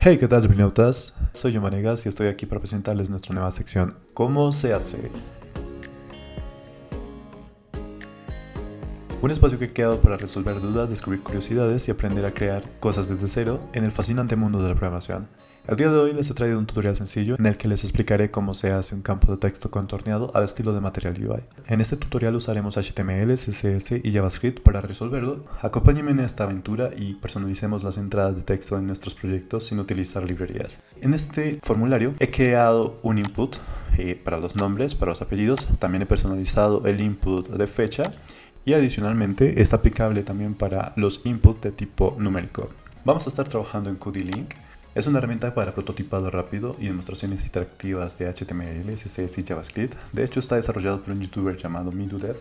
Hey, ¿qué tal, Brinautas? Soy yo, Manegas, y estoy aquí para presentarles nuestra nueva sección ¿Cómo se hace? Un espacio que he creado para resolver dudas, descubrir curiosidades y aprender a crear cosas desde cero en el fascinante mundo de la programación. El día de hoy les he traído un tutorial sencillo en el que les explicaré cómo se hace un campo de texto contorneado al estilo de Material UI. En este tutorial usaremos HTML, CSS y JavaScript para resolverlo. Acompáñenme en esta aventura y personalicemos las entradas de texto en nuestros proyectos sin utilizar librerías. En este formulario he creado un input para los nombres, para los apellidos. También he personalizado el input de fecha y adicionalmente está aplicable también para los inputs de tipo numérico. Vamos a estar trabajando en Codilink. Es una herramienta para prototipado rápido y demostraciones interactivas de HTML, CSS y JavaScript. De hecho, está desarrollado por un youtuber llamado MeDoDev.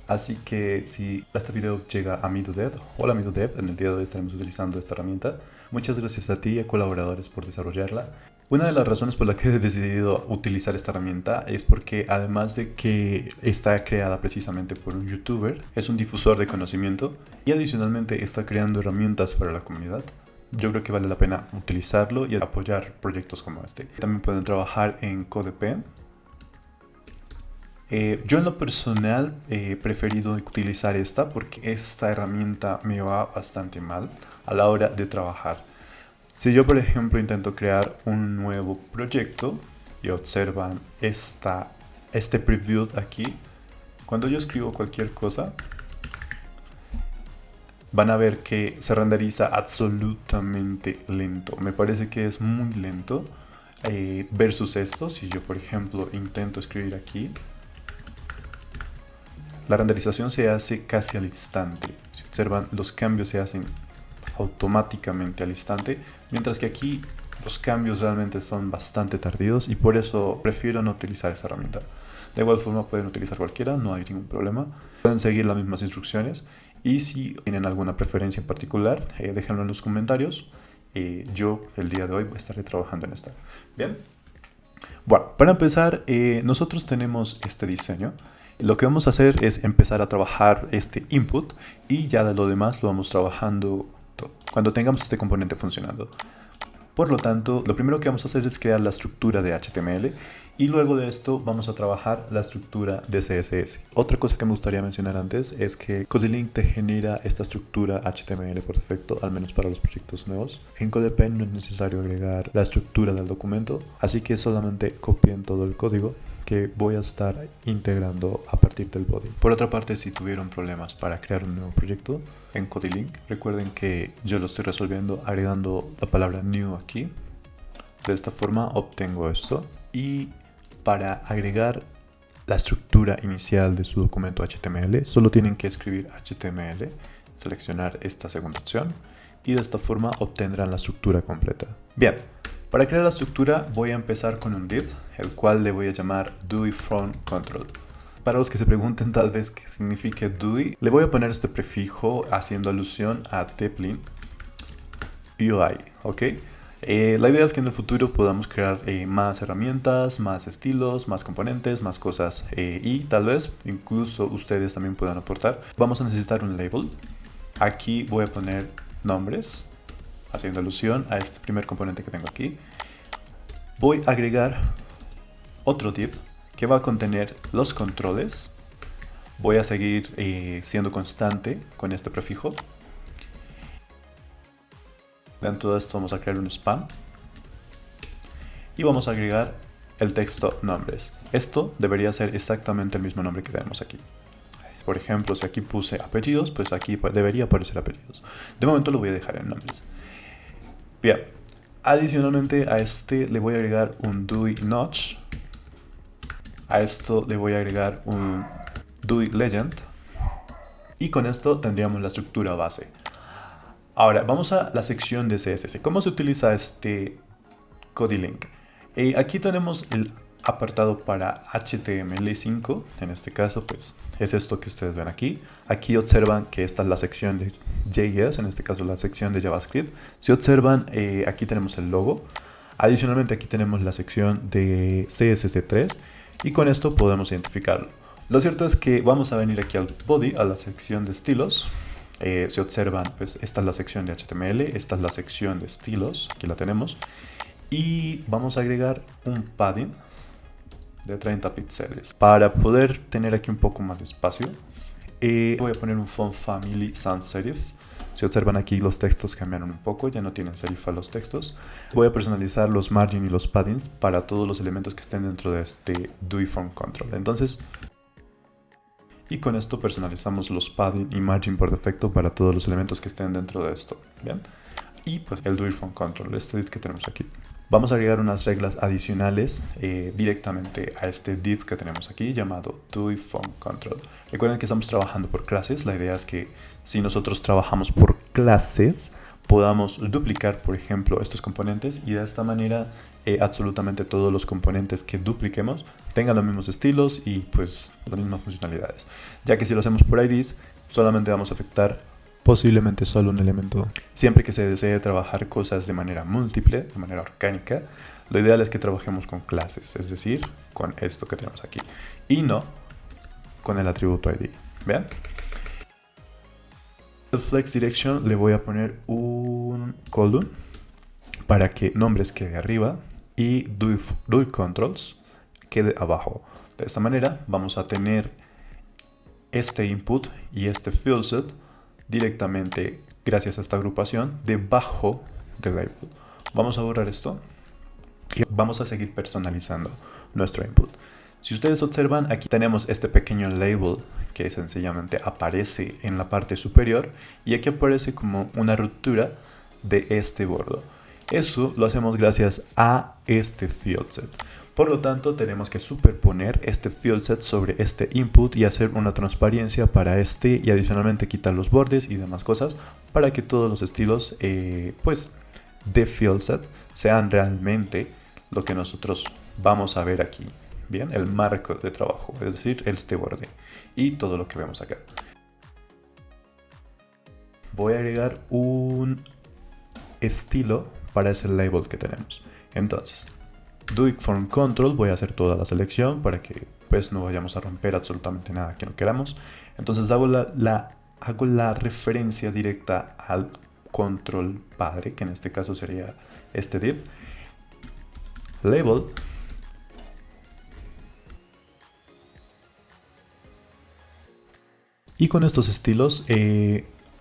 Así que si este video llega a MeDoDev, hola MeDoDev, en el día de hoy estaremos utilizando esta herramienta. Muchas gracias a ti y a colaboradores por desarrollarla. Una de las razones por las que he decidido utilizar esta herramienta es porque además de que está creada precisamente por un youtuber, es un difusor de conocimiento y adicionalmente está creando herramientas para la comunidad. Yo creo que vale la pena utilizarlo y apoyar proyectos como este. También pueden trabajar en CodePen. Yo en lo personal he preferido utilizar esta porque esta herramienta me va bastante mal a la hora de trabajar. Si yo, por ejemplo, intento crear un nuevo proyecto y observan este preview aquí, cuando yo escribo cualquier cosa, van a ver que se renderiza absolutamente lento. Me parece que es muy lento versus esto. Si yo, por ejemplo, intento escribir aquí, la renderización se hace casi al instante. Si observan, los cambios se hacen automáticamente al instante, mientras que aquí los cambios realmente son bastante tardíos y por eso prefiero no utilizar esta herramienta. De igual forma pueden utilizar cualquiera, no hay ningún problema. Pueden seguir las mismas instrucciones y si tienen alguna preferencia en particular, déjenlo en los comentarios. Yo el día de hoy estaré trabajando en esta. Bien. Bueno, para empezar, nosotros tenemos este diseño. Lo que vamos a hacer es empezar a trabajar este input y ya de lo demás lo vamos trabajando cuando tengamos este componente funcionando. Por lo tanto, lo primero que vamos a hacer es crear la estructura de HTML y luego de esto vamos a trabajar la estructura de CSS. Otra cosa que me gustaría mencionar antes es que Codilink te genera esta estructura HTML por defecto, al menos para los proyectos nuevos. En CodePen no es necesario agregar la estructura del documento, así que solamente copien todo el código que voy a estar integrando a partir del body. Por otra parte, si tuvieron problemas para crear un nuevo proyecto en Codilink, recuerden que yo lo estoy resolviendo agregando la palabra new aquí. De esta forma obtengo esto y para agregar la estructura inicial de su documento HTML solo tienen que escribir HTML, seleccionar esta segunda opción y de esta forma obtendrán la estructura completa. Bien. Para crear la estructura voy a empezar con un div, el cual le voy a llamar DOI from control. Para los que se pregunten tal vez qué significa DOI, le voy a poner este prefijo haciendo alusión a Teplin UI, ¿ok? La idea es que en el futuro podamos crear más herramientas, más estilos, más componentes, más cosas y tal vez incluso ustedes también puedan aportar. Vamos a necesitar un label. Aquí voy a poner nombres, haciendo alusión a este primer componente que tengo aquí. Voy a agregar otro div que va a contener los controles. Voy a seguir siendo constante con este prefijo. Dentro de esto vamos a crear un span. Y vamos a agregar el texto nombres. Esto debería ser exactamente el mismo nombre que tenemos aquí. Por ejemplo, si aquí puse apellidos, pues aquí debería aparecer apellidos. De momento lo voy a dejar en nombres. Bien, adicionalmente a este le voy a agregar un DOI notch. A esto le voy a agregar un DOI legend. Y con esto tendríamos la estructura base. Ahora, vamos a la sección de CSS. ¿Cómo se utiliza este Codilink? Aquí tenemos el apartado para HTML5. En este caso, pues es esto que ustedes ven aquí. Aquí observan que esta es la sección de JS, en este caso la sección de JavaScript. Si observan, aquí tenemos el logo. Adicionalmente aquí tenemos la sección de CSS3 y con esto podemos identificarlo. Lo cierto es que vamos a venir aquí al body, a la sección de estilos. Si observan, pues esta es la sección de HTML, esta es la sección de estilos, aquí la tenemos. Y vamos a agregar un padding de 30 píxeles. Para poder tener aquí un poco más de espacio, voy a poner un font family sans serif. Si observan aquí, los textos cambiaron un poco, ya no tienen serif a los textos. Voy a personalizar los margin y los paddings para todos los elementos que estén dentro de este DOI Font Control. Entonces, y con esto personalizamos los padding y margin por defecto para todos los elementos que estén dentro de esto. ¿Bien? Y pues el DOI Font Control, este div que tenemos aquí. Vamos a agregar unas reglas adicionales directamente a este div que tenemos aquí llamado DOI Font Control. Recuerden que estamos trabajando por clases. La idea es que si nosotros trabajamos por clases, podamos duplicar, por ejemplo, estos componentes y de esta manera absolutamente todos los componentes que dupliquemos tengan los mismos estilos y pues las mismas funcionalidades. Ya que si lo hacemos por IDs, solamente vamos a afectar posiblemente solo un elemento. Siempre que se desee trabajar cosas de manera múltiple, de manera orgánica, lo ideal es que trabajemos con clases, es decir, con esto que tenemos aquí, y no con el atributo ID. ¿Vean? El flex direction le voy a poner un column para que nombres quede arriba y DOI controls quede abajo. De esta manera vamos a tener este input y este field set directamente gracias a esta agrupación debajo del label. Vamos a borrar esto y vamos a seguir personalizando nuestro input. Si ustedes observan, aquí tenemos este pequeño label que sencillamente aparece en la parte superior y aquí aparece como una ruptura de este bordo. Eso lo hacemos gracias a este field set. Por lo tanto, tenemos que superponer este field set sobre este input y hacer una transparencia para este y adicionalmente quitar los bordes y demás cosas para que todos los estilos pues de field set sean realmente lo que nosotros vamos a ver aquí. Bien, el marco de trabajo, es decir, este borde y todo lo que vemos acá. Voy a agregar un estilo para ese label que tenemos. Entonces, DOI Font Control, voy a hacer toda la selección para que pues no vayamos a romper absolutamente nada que no queramos. Entonces hago la referencia directa al control padre, que en este caso sería este div. Label. Y con estos estilos,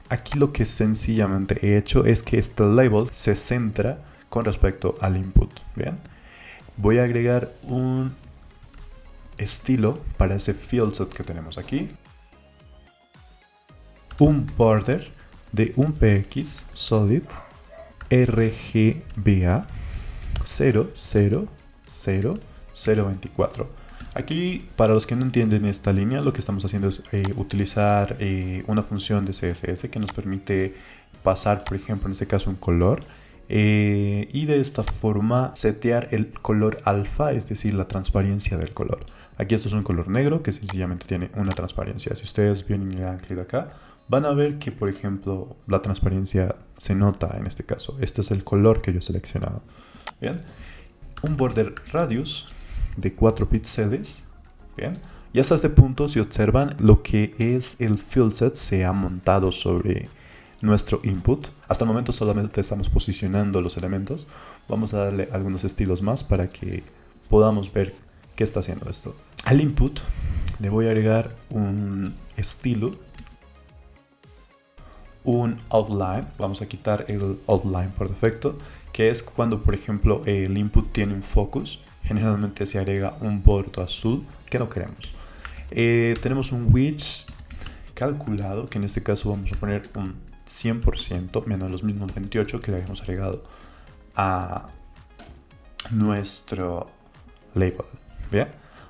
aquí lo que sencillamente he hecho es que este label se centra con respecto al input. Bien. Voy a agregar un estilo para ese field set que tenemos aquí. Un border de un px solid RGBA 00024. Aquí, para los que no entienden esta línea, lo que estamos haciendo es utilizar una función de CSS que nos permite pasar, por ejemplo, en este caso un color. Y de esta forma setear el color alfa, es decir, la transparencia del color. Aquí esto es un color negro que sencillamente tiene una transparencia. Si ustedes vienen y le dan clic acá, van a ver que, por ejemplo, la transparencia se nota en este caso. Este es el color que yo he seleccionado. Bien, un border radius de 4 píxeles. Bien, y hasta este punto, si observan, lo que es el field set se ha montado sobre nuestro input. Hasta el momento solamente estamos posicionando los elementos. Vamos a darle algunos estilos más para que podamos ver qué está haciendo esto. Al input le voy a agregar un estilo, un outline. Vamos a quitar el outline por defecto, que es cuando, por ejemplo, el input tiene un focus. Generalmente se agrega un bordo azul que no queremos. Tenemos un width calculado, que en este caso vamos a poner un 100% menos los mismos 28 que le habíamos agregado a nuestro label. Bien,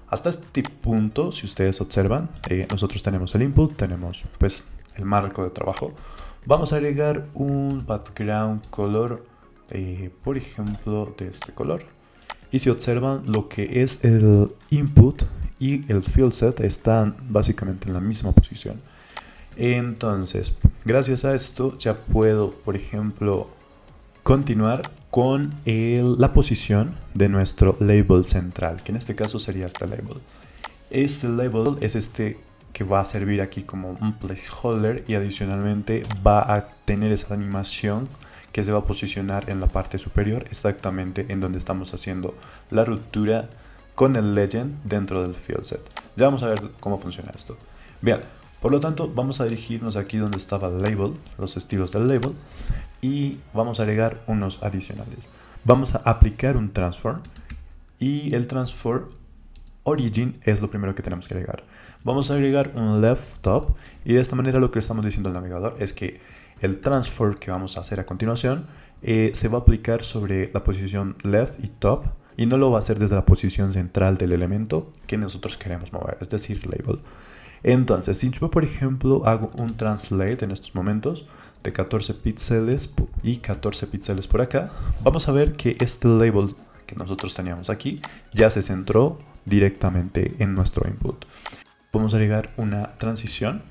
hasta este punto, si ustedes observan, nosotros tenemos el input, tenemos pues el marco de trabajo. Vamos a agregar un background color, por ejemplo, de este color. Y si observan, lo que es el input y el field set están básicamente en la misma posición. Entonces, gracias a esto ya puedo, por ejemplo, continuar con la posición de nuestro label central, que en este caso sería este label. Este label es este que va a servir aquí como un placeholder y adicionalmente va a tener esa animación que se va a posicionar en la parte superior, exactamente en donde estamos haciendo la ruptura con el legend dentro del field set. Ya vamos a ver cómo funciona esto. Bien, por lo tanto vamos a dirigirnos aquí donde estaba el label, los estilos del label, y vamos a agregar unos adicionales. Vamos a aplicar un transform y el transform origin es lo primero que tenemos que agregar. Vamos a agregar un left top y de esta manera lo que estamos diciendo al navegador es que el transfer que vamos a hacer a continuación se va a aplicar sobre la posición left y top y no lo va a hacer desde la posición central del elemento que nosotros queremos mover, es decir, label. Entonces, si yo por ejemplo hago un translate en estos momentos de 14 píxeles y 14 píxeles por acá, vamos a ver que este label que nosotros teníamos aquí ya se centró directamente en nuestro input. Vamos a agregar una transición.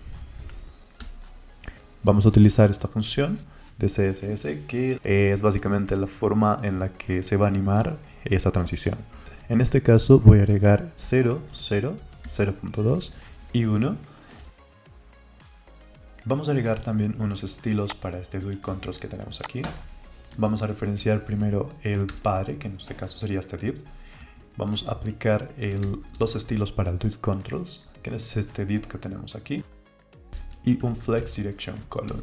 Vamos a utilizar esta función de CSS que es básicamente la forma en la que se va a animar esa transición. En este caso voy a agregar 0, 0, 0.2 y 1. Vamos a agregar también unos estilos para este DOI controls que tenemos aquí. Vamos a referenciar primero el padre, que en este caso sería este div. Vamos a aplicar los estilos para el DOI controls, que es este div que tenemos aquí. Y un flex direction column.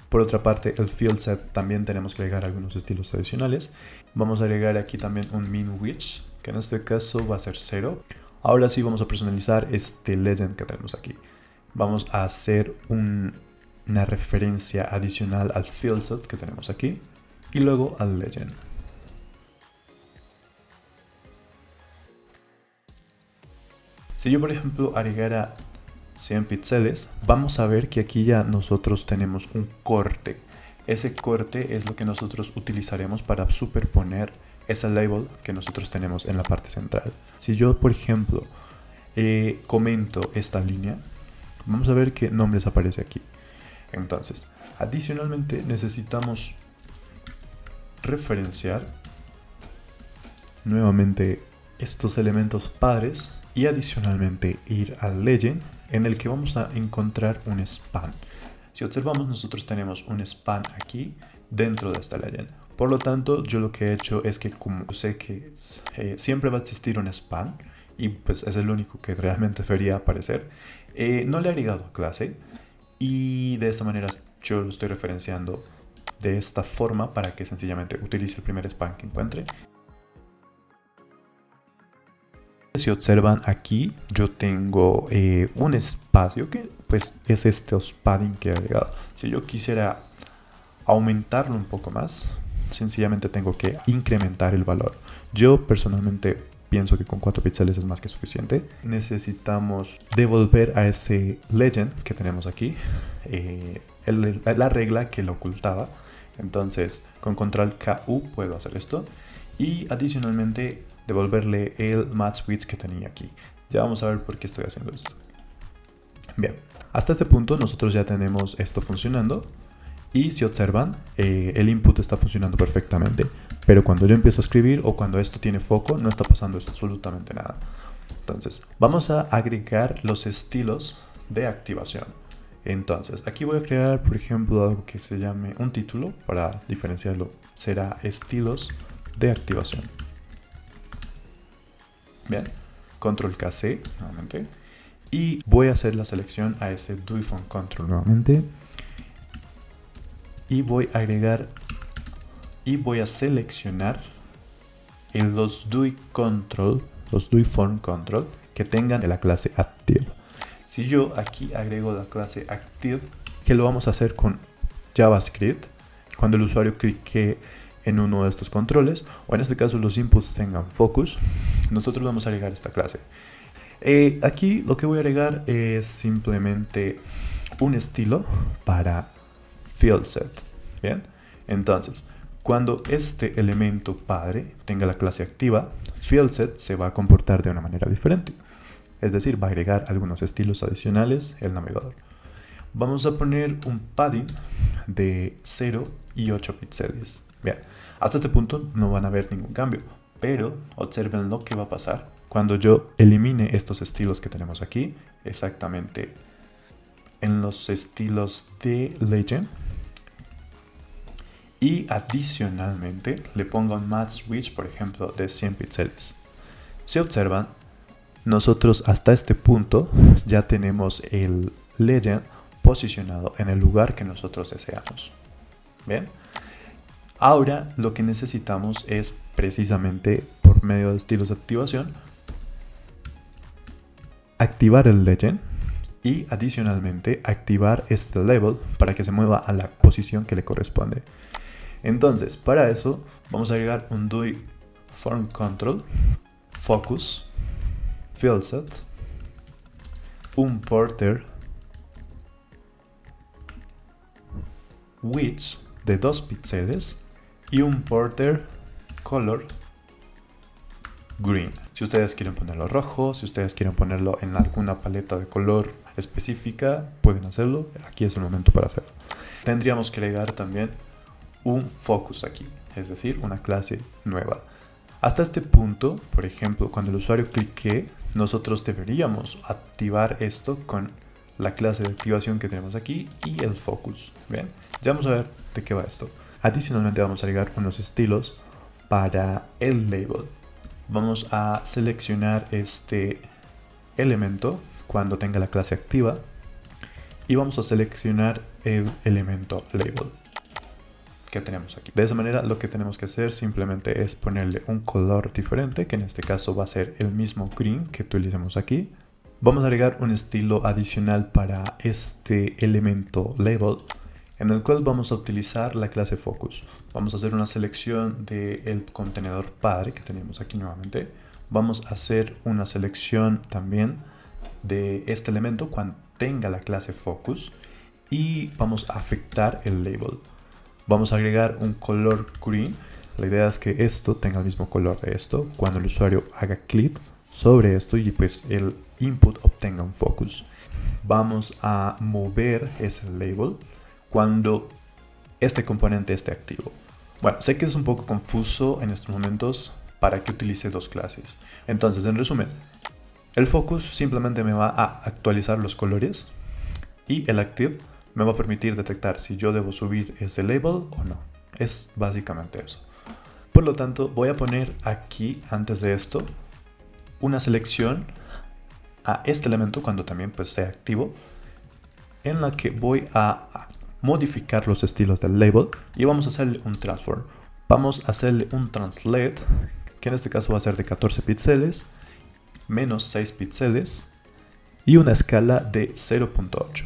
Por otra parte, el field set también tenemos que agregar algunos estilos adicionales. Vamos a agregar aquí también un min width, que en este caso va a ser 0. Ahora sí vamos a personalizar este legend que tenemos aquí. Vamos a hacer una referencia adicional al field set que tenemos aquí y luego al legend. Si yo por ejemplo agregara 100 píxeles, vamos a ver que aquí ya nosotros tenemos un corte. Ese corte es lo que nosotros utilizaremos para superponer ese label que nosotros tenemos en la parte central. Si yo por ejemplo comento esta línea, vamos a ver qué nombres aparece aquí. Entonces, adicionalmente necesitamos referenciar nuevamente estos elementos padres y adicionalmente ir al legend en el que vamos a encontrar un span. Si observamos, nosotros tenemos un span aquí dentro de esta legend. Por lo tanto, yo lo que he hecho es que como sé que siempre va a existir un span y pues es el único que realmente debería aparecer, no le he agregado clase y de esta manera yo lo estoy referenciando de esta forma para que sencillamente utilice el primer span que encuentre. Si observan aquí, yo tengo un espacio que pues es este padding que he agregado. Si yo quisiera aumentarlo un poco más, sencillamente tengo que incrementar el valor. Yo personalmente pienso que con 4 píxeles es más que suficiente. Necesitamos devolver a ese legend que tenemos aquí la regla que lo ocultaba. Entonces con control KU puedo hacer esto y adicionalmente devolverle el match width que tenía aquí. Ya vamos a ver por qué estoy haciendo esto. Bien, hasta este punto nosotros ya tenemos esto funcionando y si observan el input está funcionando perfectamente, pero cuando yo empiezo a escribir o cuando esto tiene foco no está pasando absolutamente nada. Entonces vamos a agregar los estilos de activación. Entonces aquí voy a crear por ejemplo algo que se llame un título para diferenciarlo, será estilos de activación. Bien, control KC nuevamente y voy a hacer la selección a este DOI from control nuevamente y voy a agregar y voy a seleccionar en los DOI control, los DOI from control que tengan de la clase active. Si yo aquí agrego la clase active, que lo vamos a hacer con JavaScript, cuando el usuario clique en uno de estos controles, o en este caso los inputs tengan focus, nosotros vamos a agregar esta clase. Aquí lo que voy a agregar es simplemente un estilo para field set. Bien, entonces cuando este elemento padre tenga la clase activa, field set se va a comportar de una manera diferente. Es decir, va a agregar algunos estilos adicionales el navegador. Vamos a poner un padding de 0 y 8 píxeles. Bien, hasta este punto no van a ver ningún cambio, Pero observen lo que va a pasar cuando yo elimine estos estilos que tenemos aquí, exactamente en los estilos de Legend. Y adicionalmente le pongo un matte switch, por ejemplo, de 100 píxeles. Si observan, nosotros hasta este punto ya tenemos el Legend posicionado en el lugar que nosotros deseamos. Bien, ahora lo que necesitamos es precisamente por medio de estilos de activación activar el Legend y adicionalmente activar este label para que se mueva a la posición que le corresponde. Entonces, para eso vamos a agregar un DUI Form Control, Focus, Fill Set, un Porter Width de 2 píxeles y un Porter Color Green. Si ustedes quieren ponerlo rojo, si ustedes quieren ponerlo en alguna paleta de color específica, pueden hacerlo. Aquí es el momento para hacerlo. Tendríamos que agregar también un focus aquí, es decir, una clase nueva. Hasta este punto, por ejemplo, cuando el usuario clique, nosotros deberíamos activar esto con la clase de activación que tenemos aquí y el focus. Bien, ya vamos a ver de qué va esto. Adicionalmente vamos a agregar unos estilos para el label. Vamos a seleccionar este elemento cuando tenga la clase activa y vamos a seleccionar el elemento label que tenemos aquí. De esa manera lo que tenemos que hacer simplemente es ponerle un color diferente, que en este caso va a ser el mismo green que utilicemos aquí. Vamos a agregar un estilo adicional para este elemento label, en el cual vamos a utilizar la clase focus. Vamos a hacer una selección del contenedor padre que tenemos aquí nuevamente. Vamos a hacer una selección también de este elemento cuando tenga la clase focus y vamos a afectar el label. Vamos a agregar un color green. La idea es que esto tenga el mismo color de esto cuando el usuario haga clic sobre esto y pues el input obtenga un focus. Vamos a mover ese label cuando este componente esté activo. Bueno, sé que es un poco confuso en estos momentos para que utilice dos clases. Entonces, en resumen, el focus simplemente me va a actualizar los colores y el active me va a permitir detectar si yo debo subir ese label o no. Es básicamente eso. Por lo tanto, voy a poner aquí, antes de esto, una selección a este elemento cuando también pues sea activo, en la que voy a modificar los estilos del label y vamos a hacerle un transform. Vamos a hacerle un translate, que en este caso va a ser de 14 píxeles, menos 6 píxeles y una escala de 0.8.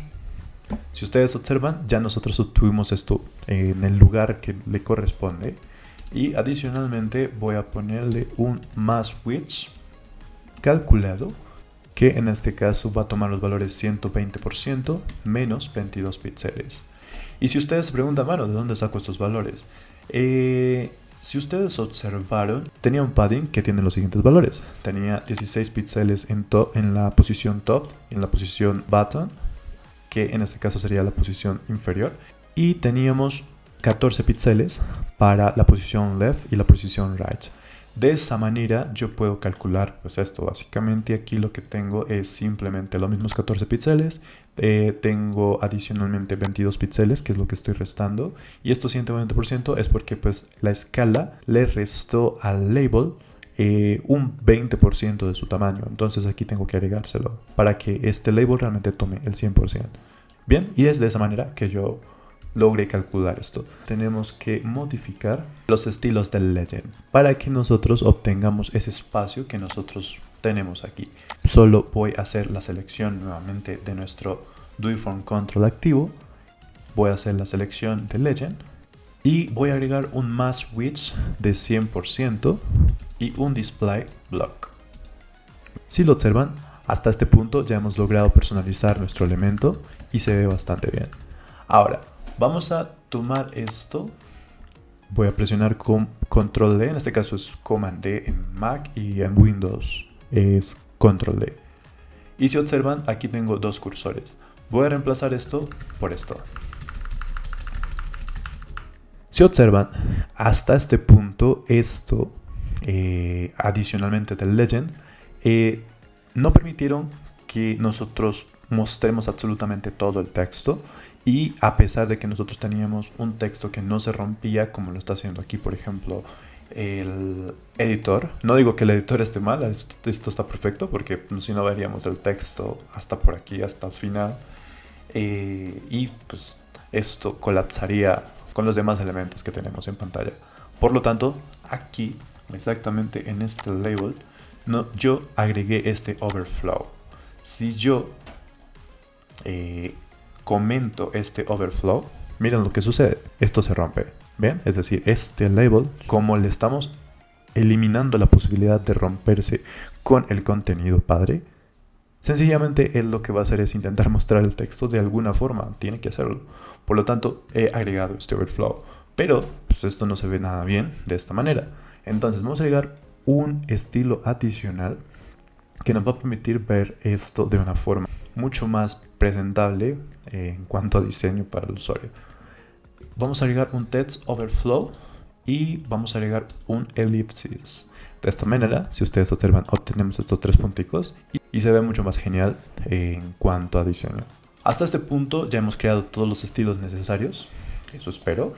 Si ustedes observan, ya nosotros obtuvimos esto en el lugar que le corresponde. Y adicionalmente voy a ponerle un mass width calculado, que en este caso va a tomar los valores 120% menos 22 píxeles. Y si ustedes se preguntan, bueno, ¿de dónde saco estos valores? Si ustedes observaron, tenía un padding que tiene los siguientes valores. Tenía 16 píxeles en la posición top y en la posición bottom, que en este caso sería la posición inferior. Y teníamos 14 píxeles para la posición left y la posición right. De esa manera yo puedo calcular pues esto. Básicamente aquí lo que tengo es simplemente los mismos 14 píxeles. Tengo adicionalmente 22 píxeles, que es lo que estoy restando. Y esto 120% es porque pues la escala le restó al label un 20% de su tamaño. Entonces aquí tengo que agregárselo para que este label realmente tome el 100%. Bien, y es de esa manera que yo logré calcular esto. Tenemos que modificar los estilos del Legend para que nosotros obtengamos ese espacio que nosotros tenemos aquí. Solo voy a hacer la selección nuevamente de nuestro DUI Form Control activo. Voy a hacer la selección de Legend y voy a agregar un mass width de 100% y un display block. Si lo observan, hasta este punto ya hemos logrado personalizar nuestro elemento y se ve bastante bien. Ahora, vamos a tomar esto. Voy a presionar con Control D, en este caso es Command D en Mac y en Windows es Control D. Y si observan, aquí tengo dos cursores. Voy a reemplazar esto por esto. Si observan, hasta este punto esto adicionalmente del legend, no permitieron que nosotros mostremos absolutamente todo el texto, y a pesar de que nosotros teníamos un texto que no se rompía como lo está haciendo aquí, por ejemplo, el editor. No digo que el editor esté mal, esto está perfecto, porque si no veríamos el texto hasta por aquí, hasta el final, y pues esto colapsaría con los demás elementos que tenemos en pantalla. Por lo tanto, aquí, exactamente en este label, yo agregué este overflow. Si yo comento este overflow, miren lo que sucede. Esto se rompe. ¿Ven? Es decir, este label, como le estamos eliminando la posibilidad de romperse con el contenido padre, sencillamente él lo que va a hacer es intentar mostrar el texto de alguna forma. Tiene que hacerlo. Por lo tanto, he agregado este overflow. Pero pues, esto no se ve nada bien de esta manera. Entonces vamos a agregar un estilo adicional que nos va a permitir ver esto de una forma mucho más presentable en cuanto a diseño para el usuario. Vamos a agregar un text overflow y vamos a agregar un ellipsis. De esta manera, si ustedes observan, obtenemos estos 3 punticos y se ve mucho más genial en cuanto a diseño. Hasta este punto ya hemos creado todos los estilos necesarios, eso espero,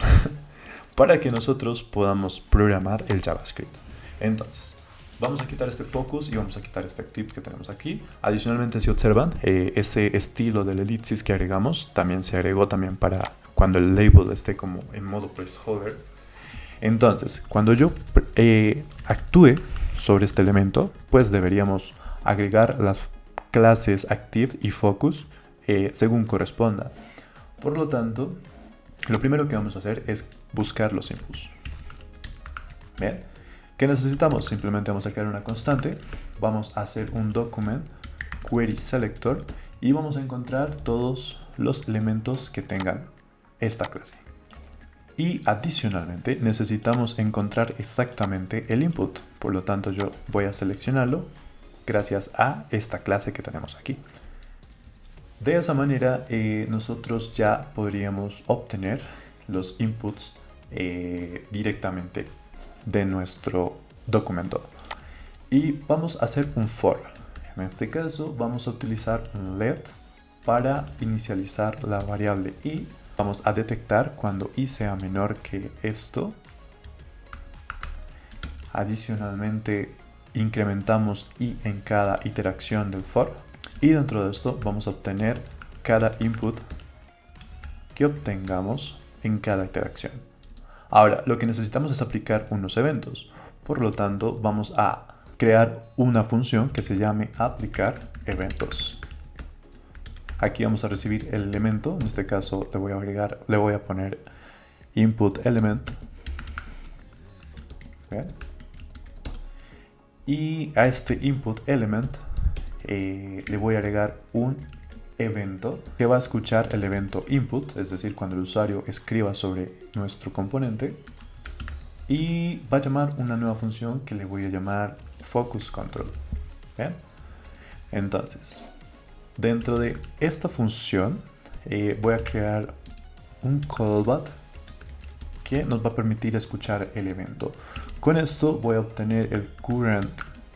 para que nosotros podamos programar el JavaScript. Entonces, vamos a quitar este focus y vamos a quitar este active que tenemos aquí. Adicionalmente, si observan, ese estilo del ellipsis que agregamos también se agregó también para cuando el label esté como en modo placeholder. Entonces, cuando yo actúe sobre este elemento, pues deberíamos agregar las clases active y focus según corresponda. Por lo tanto, lo primero que vamos a hacer es buscar los inputs. ¿Bien? ¿Qué necesitamos? Simplemente vamos a crear una constante, vamos a hacer un document query selector y vamos a encontrar todos los elementos que tengan esta clase. Y adicionalmente necesitamos encontrar exactamente el input. Por lo tanto, yo voy a seleccionarlo gracias a esta clase que tenemos aquí. De esa manera, nosotros ya podríamos obtener los inputs directamente de nuestro documento. Y vamos a hacer un for. En este caso, vamos a utilizar un let para inicializar la variable i. Vamos a detectar cuando i sea menor que esto. Adicionalmente, incrementamos i en cada iteración del for. Y dentro de esto vamos a obtener cada input que obtengamos en cada iteración. Ahora, lo que necesitamos es aplicar unos eventos. Por lo tanto, vamos a crear una función que se llame aplicar eventos. Aquí vamos a recibir el elemento, en este caso le voy a poner input element. ¿Bien? Y a este input element le voy a agregar un evento que va a escuchar el evento input, es decir, cuando el usuario escriba sobre nuestro componente, y va a llamar una nueva función que le voy a llamar focus control. ¿Bien? Entonces, dentro de esta función voy a crear un callback que nos va a permitir escuchar el evento. Con esto voy a obtener el current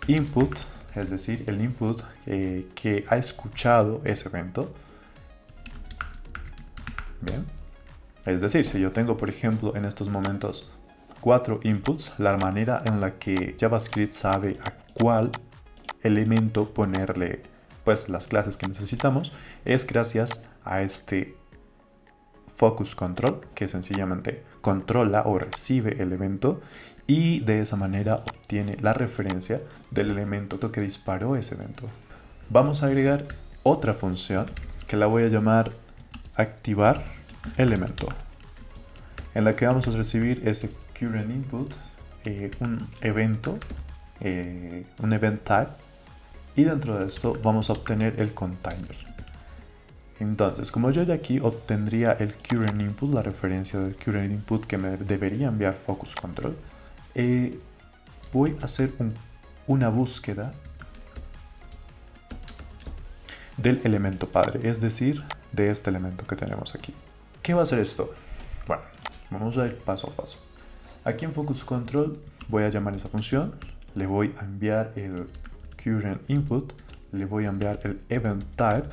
input, es decir, el input que ha escuchado ese evento. Bien. Es decir, si yo tengo, por ejemplo, en estos momentos 4 inputs, la manera en la que JavaScript sabe a cuál elemento ponerle pues las clases que necesitamos es gracias a este focus control, que sencillamente controla o recibe el evento y de esa manera obtiene la referencia del elemento que disparó ese evento. Vamos a agregar otra función que la voy a llamar activar elemento, en la que vamos a recibir ese current input, un evento, un event type, y dentro de esto vamos a obtener el container. Entonces, como yo ya aquí obtendría el current input, la referencia del current input que me debería enviar focus control, voy a hacer una búsqueda del elemento padre, es decir, de este elemento que tenemos aquí. ¿Qué va a hacer esto? Bueno, vamos a ir paso a paso. Aquí en focus control voy a llamar esa función, le voy a enviar el current input, le voy a enviar el event type,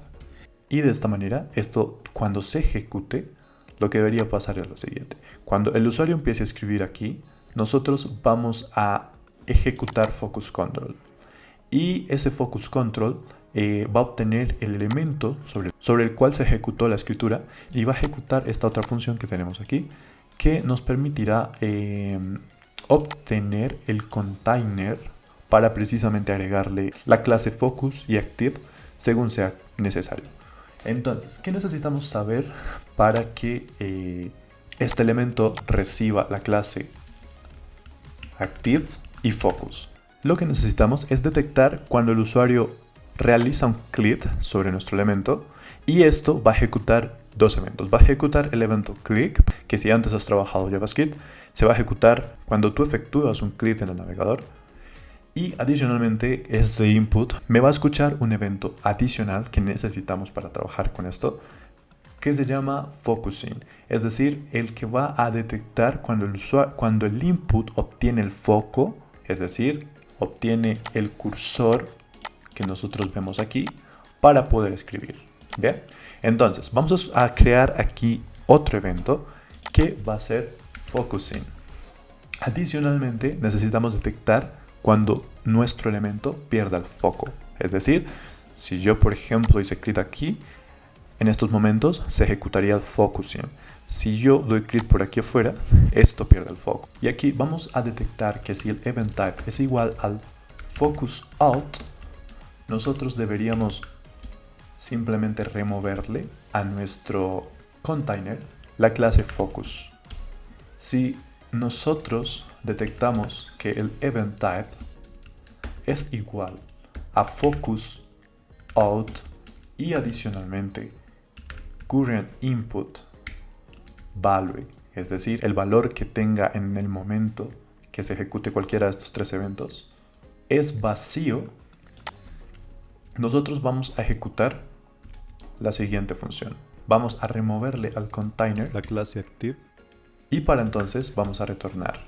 y de esta manera, esto cuando se ejecute, lo que debería pasar es lo siguiente. Cuando el usuario empiece a escribir aquí, nosotros vamos a ejecutar focus control. Y ese focus control va a obtener el elemento sobre el cual se ejecutó la escritura y va a ejecutar esta otra función que tenemos aquí, que nos permitirá obtener el container para precisamente agregarle la clase focus y active según sea necesario. Entonces, ¿qué necesitamos saber para que este elemento reciba la clase active y focus? Lo que necesitamos es detectar cuando el usuario realiza un click sobre nuestro elemento, y esto va a ejecutar dos eventos. Va a ejecutar el evento click, que si antes has trabajado JavaScript, se va a ejecutar cuando tú efectúas un click en el navegador. Y adicionalmente, este input me va a escuchar un evento adicional que necesitamos para trabajar con esto, que se llama focusing, es decir, el que va a detectar cuando el input obtiene el foco, es decir, obtiene el cursor que nosotros vemos aquí para poder escribir. ¿Bien? Entonces, vamos a crear aquí otro evento que va a ser focusing. Adicionalmente, necesitamos detectar cuando nuestro elemento pierda el foco. Es decir, si yo, por ejemplo, hice clic aquí, en estos momentos se ejecutaría el focusing. Si yo doy clic por aquí afuera, esto pierde el foco. Y aquí vamos a detectar que si el event type es igual al focus out, nosotros deberíamos simplemente removerle a nuestro container la clase focus. Si nosotros detectamos que el event type es igual a focus out y adicionalmente current input value, es decir, el valor que tenga en el momento que se ejecute cualquiera de estos tres eventos, es vacío, nosotros vamos a ejecutar la siguiente función. Vamos a removerle al container la clase active, y para entonces vamos a retornar.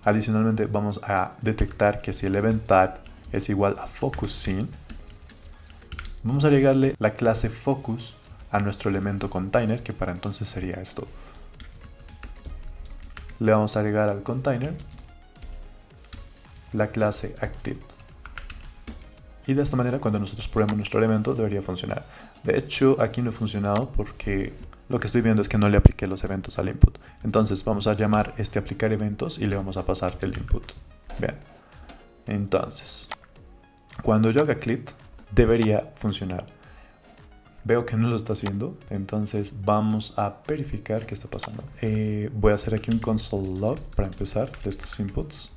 Adicionalmente vamos a detectar que si el event type es igual a focusing, vamos a agregarle la clase focus a nuestro elemento container, que para entonces sería esto. Le vamos a agregar al container la clase active. Y de esta manera, cuando nosotros probemos nuestro elemento, debería funcionar. De hecho, aquí no ha funcionado porque lo que estoy viendo es que no le apliqué los eventos al input. Entonces vamos a llamar aplicar eventos y le vamos a pasar el input. Bien. Entonces, cuando yo haga click, debería funcionar. Veo que no lo está haciendo, entonces vamos a verificar qué está pasando. Voy a hacer aquí un console log para empezar de estos inputs.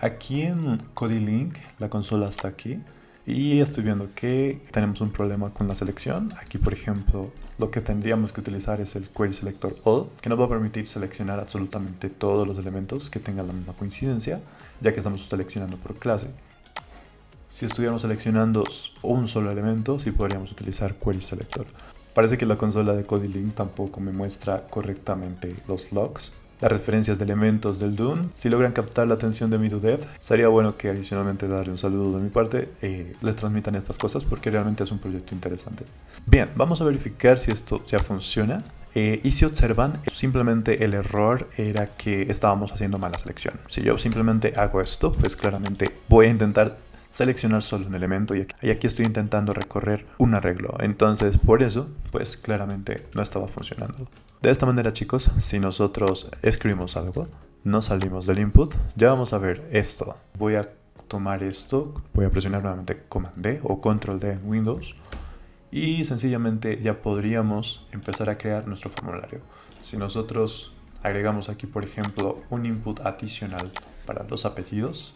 Aquí en Codilink la consola está aquí y estoy viendo que tenemos un problema con la selección. Aquí, por ejemplo, lo que tendríamos que utilizar es el Query Selector All, que nos va a permitir seleccionar absolutamente todos los elementos que tengan la misma coincidencia, ya que estamos seleccionando por clase. Si estuviéramos seleccionando un solo elemento, sí podríamos utilizar Query Selector. Parece que la consola de Codilink tampoco me muestra correctamente los logs, las referencias de elementos del Dune. Si logran captar la atención de mi Dudev, sería bueno que adicionalmente darle un saludo de mi parte, les transmitan estas cosas porque realmente es un proyecto interesante. Bien, vamos a verificar si esto ya funciona. Y si observan, simplemente el error era que estábamos haciendo mala selección. Si yo simplemente hago esto, pues claramente voy a intentar seleccionar solo un elemento y aquí estoy intentando recorrer un arreglo. Entonces, por eso, pues claramente no estaba funcionando. De esta manera, chicos, si nosotros escribimos algo, no salimos del input, ya vamos a ver esto. Voy a tomar esto, voy a presionar nuevamente Command D o Control D en Windows y sencillamente ya podríamos empezar a crear nuestro formulario. Si nosotros agregamos aquí, por ejemplo, un input adicional para los apellidos,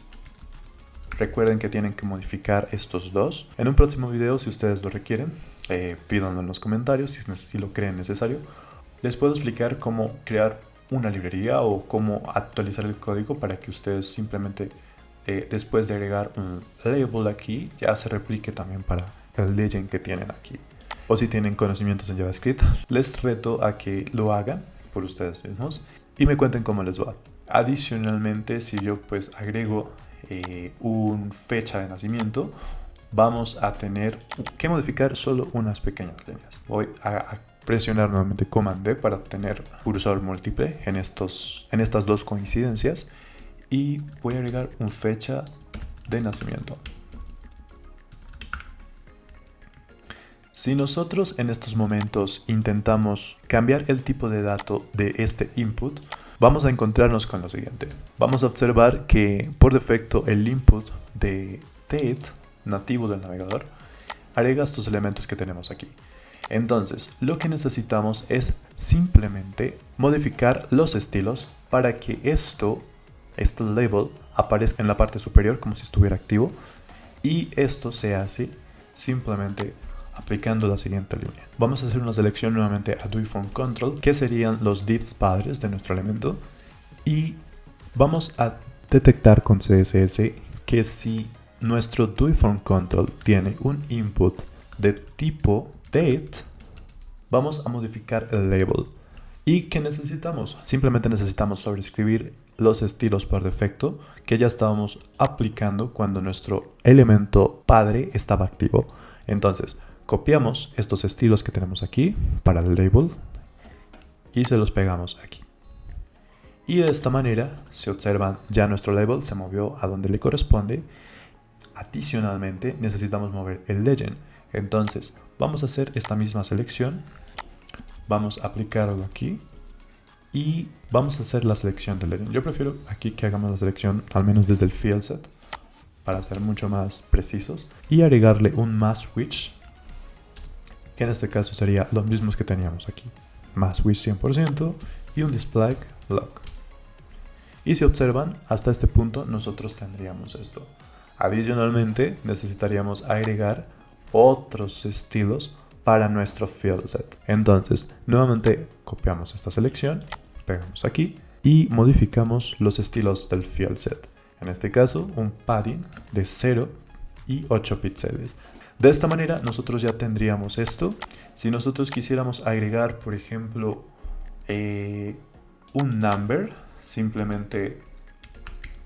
recuerden que tienen que modificar estos dos. En un próximo video, si ustedes lo requieren, pídanlo en los comentarios si lo creen necesario. Les puedo explicar cómo crear una librería o cómo actualizar el código para que ustedes simplemente, después de agregar un label aquí, ya se replique también para el legend que tienen aquí. O si tienen conocimientos en JavaScript, les reto a que lo hagan por ustedes mismos y me cuenten cómo les va. Adicionalmente, si yo pues agrego una fecha de nacimiento, vamos a tener que modificar solo unas pequeñas líneas. Voy a presionar nuevamente Command D para tener cursor múltiple en estas dos coincidencias y voy a agregar una fecha de nacimiento. Si nosotros en estos momentos intentamos cambiar el tipo de dato de este input, vamos a encontrarnos con lo siguiente. Vamos a observar que por defecto el input de date nativo del navegador agrega estos elementos que tenemos aquí. Entonces, lo que necesitamos es simplemente modificar los estilos para que este label aparezca en la parte superior como si estuviera activo, y esto se hace simplemente aplicando la siguiente línea. Vamos a hacer una selección nuevamente a doIFromControl, que serían los divs padres de nuestro elemento, y vamos a detectar con CSS que si nuestro doIFromControl tiene un input de tipo date, vamos a modificar el label. ¿Y qué necesitamos? Simplemente necesitamos sobreescribir los estilos por defecto que ya estábamos aplicando cuando nuestro elemento padre estaba activo. Entonces, copiamos estos estilos que tenemos aquí para el label y se los pegamos aquí. Y de esta manera, si observan, ya nuestro label se movió a donde le corresponde. Adicionalmente, necesitamos mover el legend. Entonces, vamos a hacer esta misma selección. Vamos a aplicarlo aquí y vamos a hacer la selección del legend. Yo prefiero aquí que hagamos la selección al menos desde el field set para ser mucho más precisos y agregarle un mask switch, que en este caso sería lo mismo que teníamos aquí, mask switch 100% y un display lock. Y si observan, hasta este punto nosotros tendríamos esto. Adicionalmente necesitaríamos agregar otros estilos para nuestro field set. Entonces, nuevamente copiamos esta selección, pegamos aquí y modificamos los estilos del field set. En este caso, un padding de 0 y 8 píxeles. De esta manera, nosotros ya tendríamos esto. Si nosotros quisiéramos agregar, por ejemplo, un number, simplemente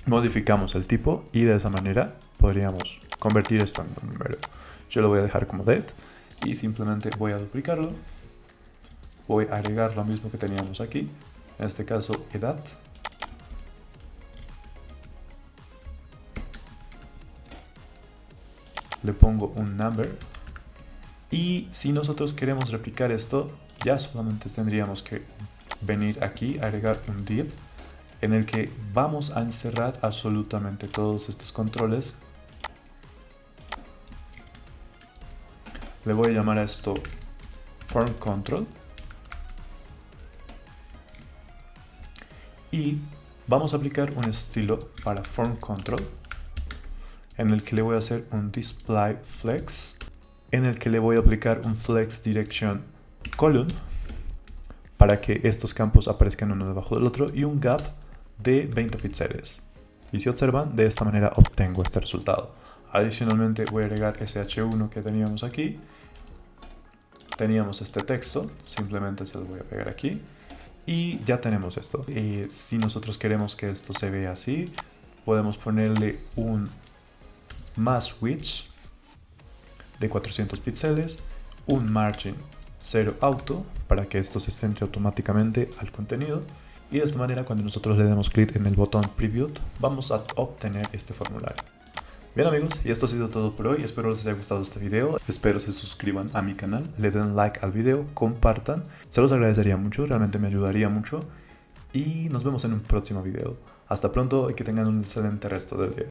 modificamos el tipo y de esa manera podríamos convertir esto en un número. Yo lo voy a dejar como date y simplemente voy a duplicarlo. Voy a agregar lo mismo que teníamos aquí, en este caso edad. Le pongo un number y si nosotros queremos replicar esto, ya solamente tendríamos que venir aquí, agregar un div en el que vamos a encerrar absolutamente todos estos controles. Le voy a llamar a esto form control y vamos a aplicar un estilo para form control en el que le voy a hacer un display flex, en el que le voy a aplicar un flex direction column para que estos campos aparezcan uno debajo del otro y un gap de 20 píxeles. Y si observan, de esta manera obtengo este resultado. Adicionalmente voy a agregar ese h1 que teníamos aquí. Teníamos este texto, simplemente se lo voy a pegar aquí. Y ya tenemos esto. Si nosotros queremos que esto se vea así, podemos ponerle un mask switch de 400 píxeles, un margin 0 auto para que esto se centre automáticamente al contenido. Y de esta manera, cuando nosotros le demos clic en el botón Preview, vamos a obtener este formulario. Bien amigos, y esto ha sido todo por hoy. Espero les haya gustado este video. Espero se suscriban a mi canal, le den like al video, compartan. Se los agradecería mucho, realmente me ayudaría mucho. Y nos vemos en un próximo video. Hasta pronto y que tengan un excelente resto del día.